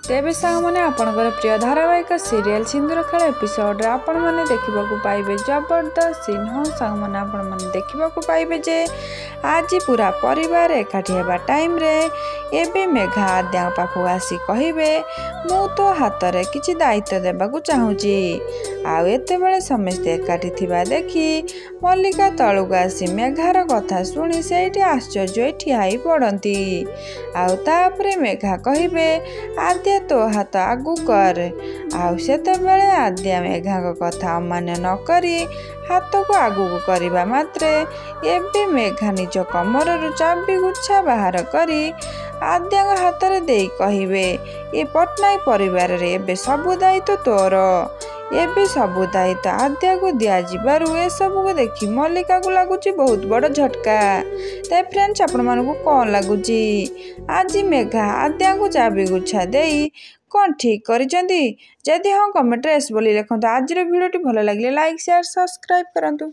तेबे सांगमाने आपणकर प्रिय धारावाहिक सीरियल सिंदूर खेल एपिसोड आपण मैंने देखा पाइबे जबरदस्त सीन। हाँ सांगमाने आपण मैंने देखा पाइबे जे आज पूरा परिवार एकाठी हेबा टाइम रे एबे मेघा आद्या पाखु आसी कहिबे मु तो हाथ रे किछि दायित्व देबाकू चाहूची। आउ एते बेले समस्ते एकाठी थिबा देखी मल्लिका तळुक आसी मेघार कथा शुणी सेठी आश्चर्य ठियाई पड़ती। आउ तापरे मेघा कहिबे आद्या तो हाथ आगु कर। आउ सेतेबेले आद्या मेघा कथा अमान्य न करी हाथ को आगु करवा मात्रे एबे मेघा निज कमरु चाबी गुच्छा बाहर करी आद्या हाथ रे देई कहिबे ए पटनायक परिवार रे एबे सबु दायित्व तोर। एबे सबु दायित्व आद्या को दिया जिबारु ए सब को देखी मल्लिका को लगुची बहुत बड़ झटका। ते फ्रेंड्स आपण मानकु कोन लगुची आज मेघा आद्या को चाबी गुच्छा देई कौन ठीक करिसेंती? जदि हाँ कमेंट रे एस बोली लिखंतु। आज वीडियोटी भल लगे लाइक शेयर सब्सक्राइब करंतु।